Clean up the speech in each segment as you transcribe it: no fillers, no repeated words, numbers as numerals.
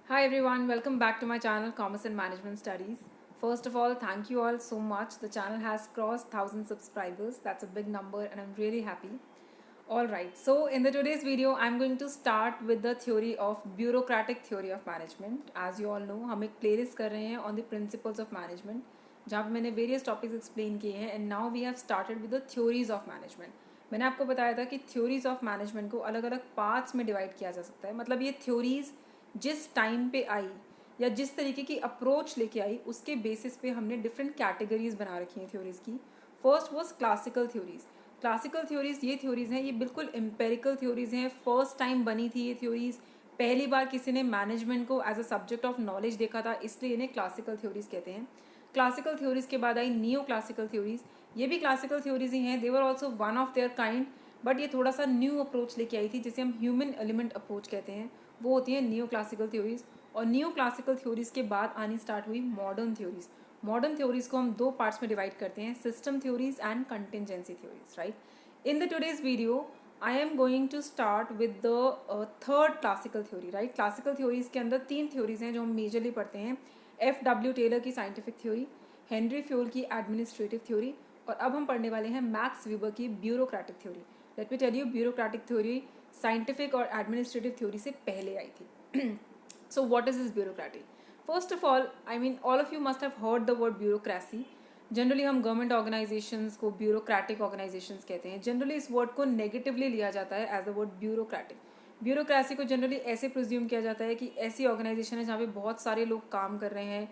Hi everyone, welcome back to my channel Commerce and Management Studies. First of all, thank you all so much. The channel has crossed 1000 subscribers. That's a big number and I'm really happy. Alright, so in the today's video, I'm going to start with the theory of bureaucratic theory of management. As you all know, हम एक playlist कर रहे हैं on the principles of management, जहाँ पे मैंने various topics explain किए हैं and now we have started with the theories of management. मैंने आपको बताया था कि theories of management को अलग अलग parts में divide किया जा सकता है. मतलब ये theories जिस टाइम पे आई या जिस तरीके की अप्रोच लेके आई उसके बेसिस पे हमने डिफरेंट कैटेगरीज बना रखी हैं थ्योरीज़ की. First was classical theories. Classical theories ये थ्योरीज़ हैं, ये बिल्कुल एम्पेरिकल थ्योरीज़ हैं. फर्स्ट टाइम बनी थी ये थ्योरीज़, पहली बार किसी ने मैनेजमेंट को as a subject of knowledge देखा था, इसलिए इन्हें क्लासिकल थ्योरीज़ कहते हैं. क्लासिकल थ्योरीज़ के बाद आई नियो क्लासिकल थ्योरीज़. ये भी क्लासिकल थ्योरीज़ ही हैं. They were also one of their kind, but ये थोड़ा सा न्यू अप्रोच लेके आई थी जिसे हम ह्यूमन एलिमेंट अप्रोच कहते हैं. वो होती है नियो क्लासिकल थ्योरीज़. और नियो क्लासिकल थ्योरीज़ के बाद आनी स्टार्ट हुई मॉडर्न थ्योरीज़. मॉडर्न थ्योरीज़ को हम दो पार्ट्स में डिवाइड करते हैं, system theories and contingency theories. Right, in the today's video I am going to start with the third classical theory. Right, classical theories के अंदर तीन थ्योरीज़ हैं जो हम मेजरली पढ़ते हैं. F.W. टेलर की साइंटिफिक थ्योरी, हेनरी फ्योल की एडमिनिस्ट्रेटिव थ्योरी, और अब हम पढ़ने वाले हैं मैक्स वीबर की bureaucratic theory. Let me tell you, bureaucratic theory scientific और एडमिनिस्ट्रेटिव थ्योरी से पहले आई थी. So what is this bureaucracy? First of all, I mean all of you must have heard the word bureaucracy. Generally हम government organisations को bureaucratic organisations कहते हैं. Generally इस word को नेगेटिवली लिया जाता है as a word bureaucratic. Bureaucracy को जनरली ऐसे प्रिज्यूम किया जाता है कि ऐसी ऑर्गेनाइजेशन है जहाँ पे बहुत सारे लोग काम कर रहे हैं,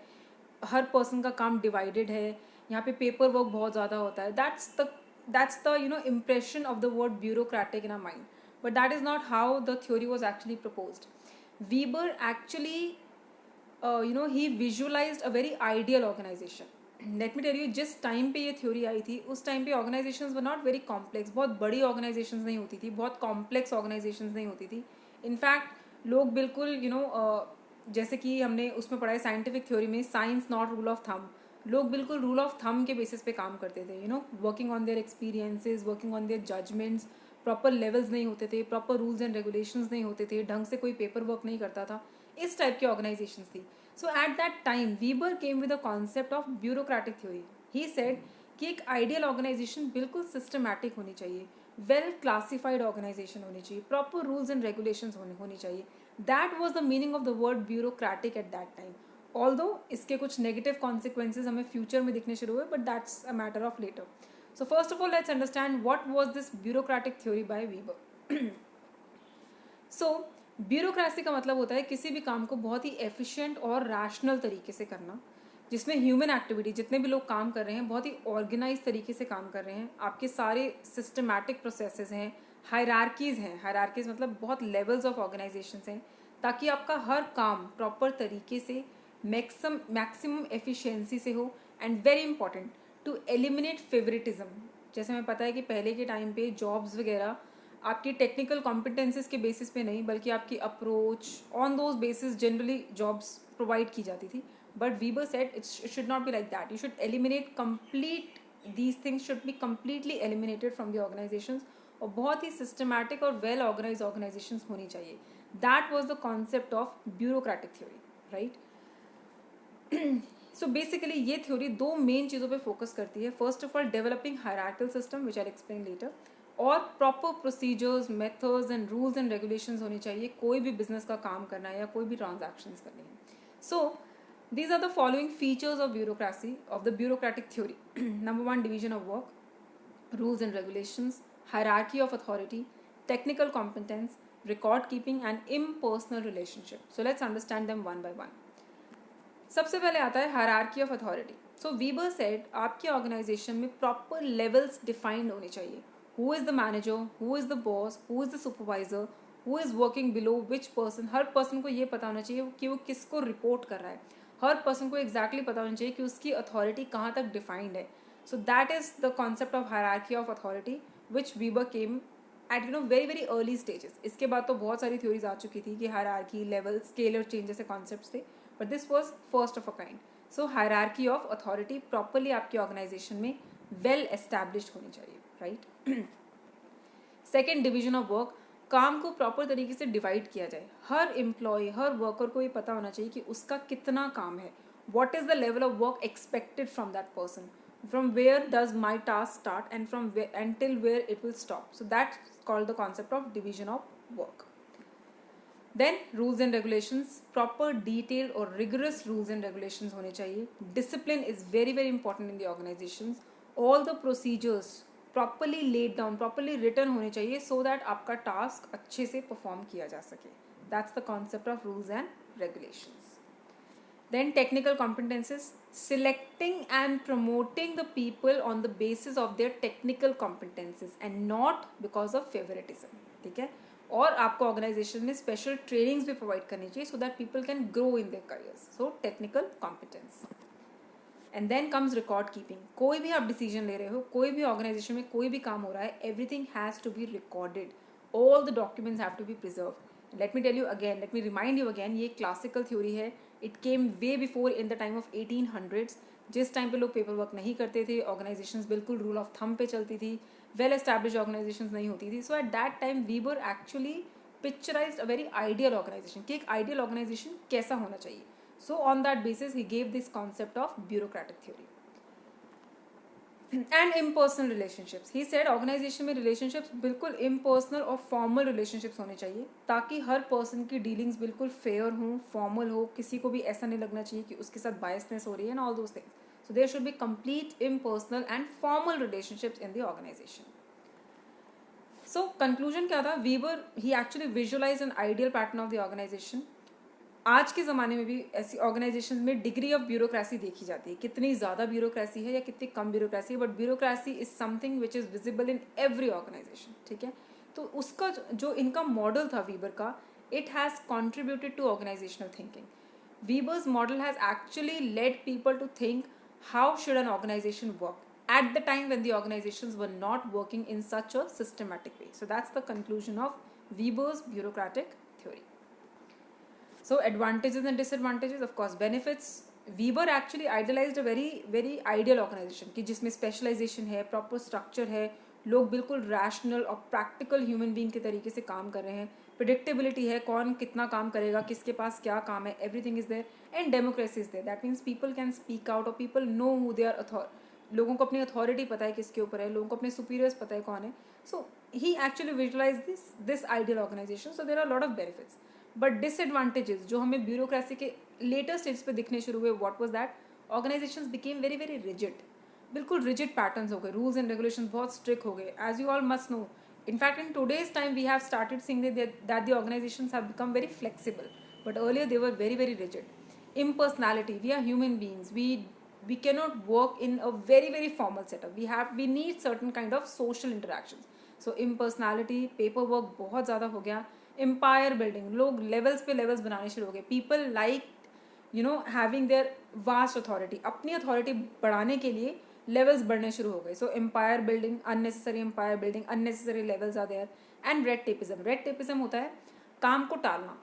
हर पर्सन का काम डिवाइडेड है, यहाँ पे पेपर वर्क बहुत ज़्यादा होता है. That's the impression of the word bureaucratic in our mind, but that is not how the theory was actually proposed. Weber actually, he visualized a very ideal organization. Let me tell you, जिस time पे ये theory आई थी उस time पे organisations were not very complex. बहुत बड़ी organisations नहीं होती थी, बहुत कॉम्प्लेक्स ऑर्गेनाइजेशंस नहीं होती थी. इनफैक्ट लोग बिल्कुल जैसे कि हमने उसमें पढ़ा है साइंटिफिक थ्योरी में, science not rule of thumb. लोग बिल्कुल रूल ऑफ थम के बेसिस पे काम करते थे, working on their experiences, working on their judgements. Proper levels नहीं होते थे, प्रॉपर रूल्स एंड रेगुलेशंस नहीं होते थे, ढंग से कोई पेपर वर्क नहीं करता था. इस टाइप की ऑर्गेनाइजेशंस थी. So at that time Weber came with the concept of bureaucratic theory. He said कि एक आइडियल ऑर्गेनाइजेशन बिल्कुल सिस्टमैटिक होनी चाहिए, वेल क्लासिफाइड ऑर्गेनाइजेशन होनी चाहिए, प्रॉपर रूल्स एंड रेगुलेशंस होनी चाहिए. That was the meaning of the word bureaucratic eight that time. Although इसके कुछ नेगेटिव कॉन्सिक्वेंसेज हमें फ्यूचर में दिखने शुरू हुए, but that's a matter of later. So first of all, let's understand what was this bureaucratic theory by Weber. So bureaucracy का मतलब होता है किसी भी काम को बहुत ही एफिशिएंट और रैशनल तरीके से करना, जिसमें ह्यूमन एक्टिविटी, जितने भी लोग काम कर रहे हैं बहुत ही ऑर्गेनाइज तरीके से काम कर रहे हैं. आपके सारे सिस्टमैटिक प्रोसेसेस हैं, हायरार्कीज़ हैं. हायरार्कीज़ मतलब बहुत लेवल्स ऑफ ऑर्गेनाइजेशंस हैं, ताकि आपका हर काम प्रॉपर तरीके से मैक्सिमम एफिशिएंसी से हो. And very important, to eliminate favouritism. जैसे हमें पता है कि पहले के टाइम पे जॉब्स वगैरह आपकी टेक्निकल कॉम्पिटेंसेस के बेसिस पे नहीं, बल्कि आपकी approach, on those basis generally jobs provide की जाती थी. But वीबर said it should not be like that. You should eliminate complete, these things should be completely eliminated from the organisations, और बहुत ही सिस्टमैटिक और वेल ऑर्गेनाइज ऑर्गेनाइजेशंस होनी चाहिए. That was the concept of bureaucratic theory. Right, so basically ये theory दो main चीज़ों पे focus करती है. First of all, developing hierarchical system which I explain later, और proper procedures, methods and rules and regulations होनी चाहिए कोई भी बिजनेस का काम करना है या कोई भी ट्रांजैक्शंस करनी है. सो these are the following features of bureaucracy, of the bureaucratic theory. Number one, division of work, rules and regulations, hierarchy of authority, technical competence, record keeping and impersonal relationship. So let's understand them one by one. सबसे पहले आता है hierarchy of authority. So वीबर said आपके organisation में proper levels defined होने चाहिए. Who is the manager, who is the boss, who is the supervisor, who is working below which person. Her person को ये पता होना चाहिए कि वो किसको रिपोर्ट कर रहा है. हर पर्सन को एग्जैक्टली पता होना चाहिए कि उसकी अथॉरिटी कहाँ तक डिफाइंड है. So that is the concept of hierarchy of authority which वीबर came at very very early stages. इसके बाद तो बहुत सारी थ्योरीज आ चुकी थी कि हायरार्की, लेवल, स्केलर चेंज जैसे कॉन्सेप्ट्स थे, but this was first of a kind. So hierarchy of authority properly आपकी ऑर्गेनाइजेशन में वेल एस्टैब्लिश्ड होनी चाहिए. Right, second, division of work. काम को प्रॉपर तरीके से डिवाइड किया जाए. हर एम्प्लॉय, हर वर्कर को ये पता होना चाहिए कि उसका कितना काम है. What is the level of work expected from that person? From where does my task start and from where until where it will stop? So that's called the concept of division of work. Then rules and regulations, proper detailed or rigorous rules and regulations होने चाहिए. Discipline is very very important in the organizations. All the procedures properly laid down, properly written होने चाहिए so that आपका task अच्छे से perform किया जा सके. That's the concept of rules and regulations. Then technical competences, selecting and promoting the people on the basis of their technical competences and not because of favoritism. ठीक है. और आपको ऑर्गेनाइजेशन में स्पेशल ट्रेनिंग्स भी provide करनी चाहिए so that people can grow in their careers. So technical competence. And then comes record keeping. कोई भी आप डिसीजन ले रहे हो, कोई भी ऑर्गेनाइजेशन में कोई भी काम हो रहा है, everything has to be recorded. All the documents have to be preserve. Let me tell you again, let me remind you again, ये क्लासिकल थ्योरी है. It came way before in the time of 1800s. जिस time पे लोग paper work नहीं करते थे, organisations बिल्कुल rule of thumb पे चलती थी, वेल एस्टैब्लिश ऑर्गेनाइजेशंस नहीं होती थी. So at that time Weber actually picturised a very ideal organisation कि एक आइडियल ऑर्गेनाइजेशन कैसा होना चाहिए. So on that basis he gave this concept of bureaucratic theory. And impersonal relationships. He said organisation में relationships बिल्कुल impersonal और formal relationships होने चाहिए ताकि हर पर्सन की डीलिंग्स बिल्कुल फेयर हों, फॉर्मल हो. किसी को भी ऐसा नहीं लगना चाहिए कि उसके साथ बायसनेस हो रही है and all those things. So there should be complete impersonal and formal relationships in the organisation. So conclusion क्या था? Weber he actually visualise an ideal pattern of the organisation. आज के ज़माने में भी ऐसी ऑर्गेनाइजेशन में डिग्री ऑफ ब्यूरोक्रेसी देखी जाती है, कितनी ज़्यादा ब्यूरोक्रेसी है या कितनी कम ब्यूरोक्रेसी है, but bureaucracy is something which is visible in every organisation. ठीक है. तो उसका जो इनका मॉडल था वीबर का, it has contributed to organisational thinking. Weber's model has actually led people to think how should an organisation work at the time when the organizations were not working in such a systematic way. So that's the conclusion of Weber's bureaucratic theory. So advantages and disadvantages, of course, benefits. Weber actually idealized a very very ideal organization कि जिसमें specialization है, proper structure है, लोग बिल्कुल rational और practical human being के तरीके से काम कर रहे हैं, predictability है, कौन कितना काम करेगा, किसके पास क्या काम है, everything is there, and democracy is there. That means people can speak out or people know who they are लोगों को अपनी अथॉरिटी पता है किसके ऊपर है, लोगों को अपने सुपीरियर्स पता है कौन है. So he actually visualise this ideal organisation. So there are lot of benefits. But disadvantages जो हमें ब्यूरोक्रेसी के लेटर स्टेज पे दिखने शुरू हुए, what was that? Organisations became very very rigid. बिल्कुल रिजिड पैटर्न्स हो गए, रूल्स एंड रेगुलेशन बहुत स्ट्रिक्ट हो गए. As you all must know, in fact in today's time we have started seeing that the organizations have become very flexible, but earlier they were very very rigid. Impersonality. We are human beings. We cannot work in a very very formal setup. We need certain kind of social interactions. So impersonality, paperwork बहुत ज़्यादा हो गया. Empire building, लोग levels पे levels बनाने शुरू हो गए. People like having their vast authority. अपनी authority बढ़ाने के लिए levels बढ़ने शुरू हो गए. So empire building, unnecessary empire building, unnecessary levels are there. And red tapeism. Red tapeism होता है काम को टालना,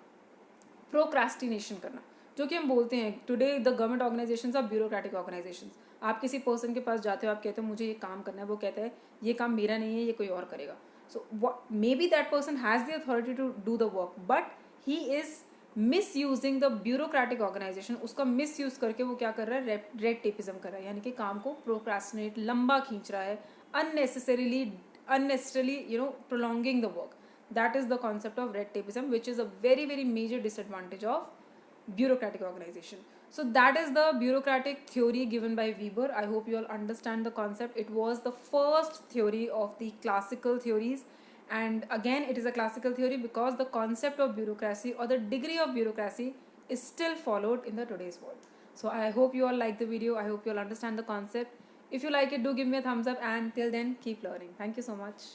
प्रोक्रास्टिनेशन करना, जो कि हम बोलते हैं today the government organisations are bureaucratic organisations. आप किसी पर्सन के पास जाते हो, आप कहते हो मुझे ये काम करना है, वो कहता है ये काम मेरा नहीं है, ये कोई और करेगा. So maybe that person has the authority to do the work, but he is misusing the bureaucratic organisation. उसका मिस यूज़ करके वो क्या कर रहा है? रेड टेपिज्म कर रहा है, यानी कि काम को प्रोक्रास्टिनेट, लंबा खींच रहा है, unnecessarily prolonging the work. That is the concept of red tapeism, which is a very very major disadvantage of bureaucratic organization. So that is the bureaucratic theory given by Weber. I hope you all understand the concept. It was the first theory of the classical theories, and again it is a classical theory because the concept of bureaucracy or the degree of bureaucracy is still followed in the today's world. So I hope you all like the video. I hope you all understand the concept. If you like it, do give me a thumbs up, and till then keep learning. Thank you so much.